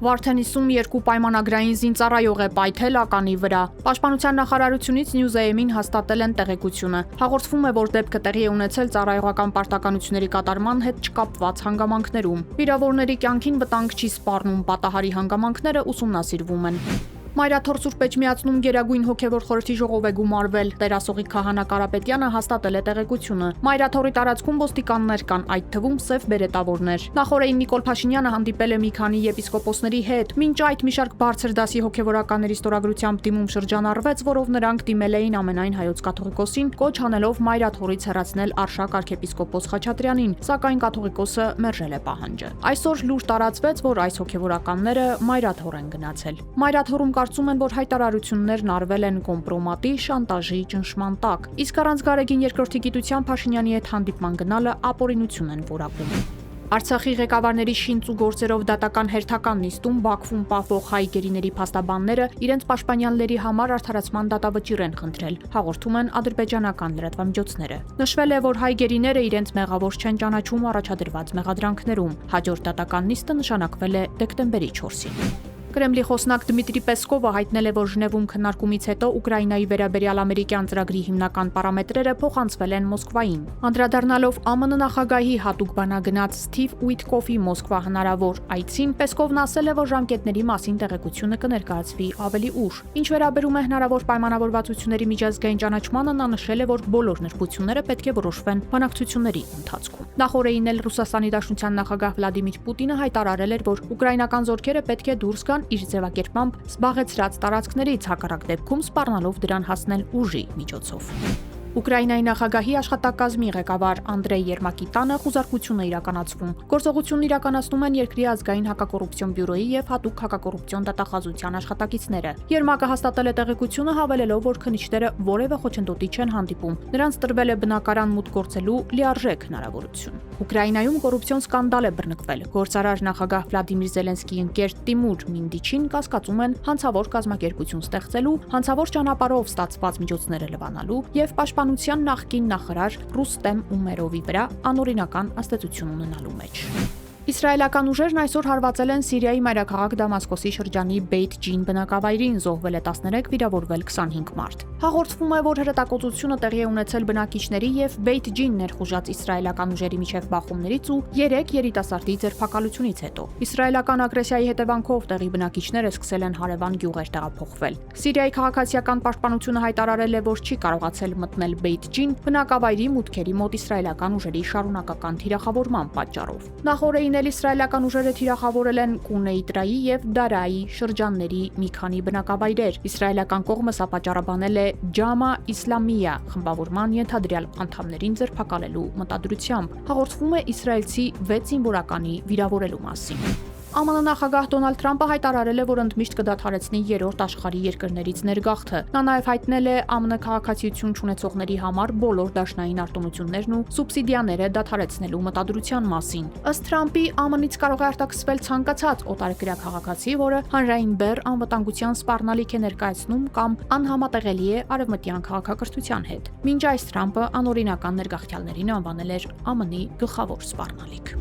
Վարդեն 52 պայմանագրային զինծառայող է պայթել ականի վրա։ Պաշտպանության նախարարությունից Նյուզեյմին հաստատել են տեղեկությունը։ Հաղորդվում է, որ դեպքը տեղի է ունեցել ծառայողական պարտականությունների կատարման հետ չկապված հանգամանքներում։ Վիրավորների կյանքին վտանգ չի սպառնում, պատահարի հանգամանքները ուսումնասիրվում են։ Մայրաթոր Սուրբ Էջմիածնում Գերագույն հոգևոր խորհրդի ժողով է գումարվել։ Տերասողի Քահանա Կարապետյանը հաստատել է տեղեկությունը։ Մայրաթորի տարածքում ոստիկաններ կան, այդ թվում սև բերետավորներ։ Նախորդին Նիկոլ Փաշինյանը հանդիպել է մի քանի եպիսկոպոսների հետ։ Մինչ այդ մի շարք բարձր դասի հոգևորականների ստորագրությամբ դիմում շրջանառվեց, որով նրանք դիմել էին ամենայն հայոց կաթողիկոսին, կոչ անելով Մայրաթորից հեռացնել Արշակ arczepiskopos Խաչատրյանին, սակայն կաթողիկոսը մերժել է պահանջը։ Այսօր լուր տարածվեց, որ այս հոգևորականները Մայրաթոր են գնացել։ Մայրաթորում կարծում են, որ հայտարարություններն արվել են կոմպրոմատի, շանտաժի, ճնշման տակ, իսկ առանց Գարեգին երկրորդի գիտության Փաշինյանի հետ հանդիպման գնալը ապօրինություն են որակում։ Արցախի ղեկավարների շինծ ու գործերով դատական հերթական նիստում Բաքվում պահվող հայ գերիների փաստաբանները իրենց պաշտպանյանների համար արդարացման դատավճիռ են խնդրել, հաղորդում են ադրբեջանական լրատվամիջոցները։ Նշվել է, որ հայ գերիները իրենց մեղավոր չեն ճանաչում առաջադրված մեղադրանքներում։ Հաջորդ դատական նիստը նշանակվել է դեկտեմբերի 4-ին։ Կրեմլի խոսնակ Դմիտրի Պեսկովը հայտնել է, որ Ժնևում քննարկումից հետո Ուկրաինայի վերաբերյալ ամերիկյան ծրագրի հիմնական պարամետրերը փոխանցվել են Մոսկվային։ Անդրադառնալով ԱՄՆ նախագահի հատուկ բանագնաց Սթիվ Ուիտկոֆի Մոսկվա հնարավոր այցին, Պեսկովն ասել է, որ ժամկետների մասին տեղեկությունը կներկայացվի ավելի ուշ։ Ինչ վերաբերում է հնարավոր պայմանավորվածությունների միջազգային ճանաչմանը, նա նշել է, որ բոլոր նրբությունները պետք է որոշվեն բանակցությունների ընթացքում։ Նախորդին էլ Ռուսաստանի Դաշնության նախագահ Վլադիմիր Պուտինը հայտարարել էր, որ ուկրաինական զորքերը պետք է դուրս գան իր ձևակերպմամբ զբաղեցրած տարածքներից, հակառակ դեպքում սպառնալով դրան հասնել ուժի միջոցով։ Ուկրաինայի նախագահի աշխատակազմի ղեկավար Անդրեյ Երմակի տանը խուզարկություն է իրականացվում։ Գործողությունն իրականացնում են երկրի ազգային հակակոռուպցիոն բյուրոյի եւ հատուկ հակակոռուպցիոն դատախազության աշխատակիցները։ Երմակը հաստատել է տեղեկությունը, հավելելով, որ քննիչները որևէ խոչընդոտի չեն հանդիպում։ Նրանց տրվել է բնակարան մուտք գործելու լիարժեք հնարավորություն։ Ուկրաինայում կոռուպցիոն սկանդալ է բռնկվել։ Գործարար նախագահ Վլադիմիր Զելենսկիի ընկեր Տիմուր Մինդիչին կասկածում են հանցավոր կազմակերպություն ստեղծելու, հանցավոր ճանապարհով ստացված միջոցները լվանալու եւ պաշտպանության նախկին նախարար Ռուստեմ Ումերովի վրա անօրինական աստեցություն ունենալու մեջ։ Իսրայելական ուժերն այսօր հարվածել են Սիրիայի մայրաքաղաք Դամասկոսի շրջանի Բեյթ Ջին բնակավայրին, զոհվել է 13, վիրավորվել 25 մարդ։ Հաղորդվում է, որ հրետակոծությունը տեղի է ունեցել բնակիչների եւ Բեյթ Ջին ներխուժած իսրայելական ուժերի միջև բախումներից ու 3 երիտասարդի ձերբակալությունից հետո։ Իսրայելական ագրեսիայի հետևանքով տեղի բնակիչները սկսել են հարևան գյուղեր տեղափոխվել։ Սիրիայի քաղաքացիական պաշտպանությունը հայտարարել է, որ չի կարողացել մտնել Բեյթ Ջին բնակավայրի մուտքերի մոտ իսրայելական ուժերի շարունակական թիրախավորման պատճառով։ Նախորդին իսրայելական ուժերը թիրախավորել են Կունեյտրայի եւ Դարայի շրջանների մի քանի բնակավայրեր։ Իսրայելական կողմը սա պատճառաբանել է Ջամա Իսլամիա խմբավորման ենթադրյալ անդամներին ձերբակալելու մտադրությամբ։ Հաղորդվում է իսրայելցի 6 զինվորականի վիրավորելու մասին։ ԱՄՆ նախագահ Դոնալդ Թրամփը հայտարարել է, որ ընդմիշտ կդադարեցնի երրորդ աշխարհի երկրներից ներգաղթը։ Նա նաև հայտնել է ԱՄՆ քաղաքացիություն չունեցողների համար բոլոր դաշնային արտոնություններն ու սուբսիդիաները դադարեցնելու մտադրության մասին։ Ըստ Թրամփի, ԱՄՆ-ից կարող է արտաքսվել ցանկացած օտարերկրյա քաղաքացի, որը հանրային բեռ անվտանգության սպառնալիք է ներկայացնում կամ անհամատեղելի է արևմտյան քաղաքակրթության հետ։ Մինչ այս Թրամփը անօրինական ներգաղթյալներին անվանել էր ԱՄՆ-ի գլխավոր սպառնալիք։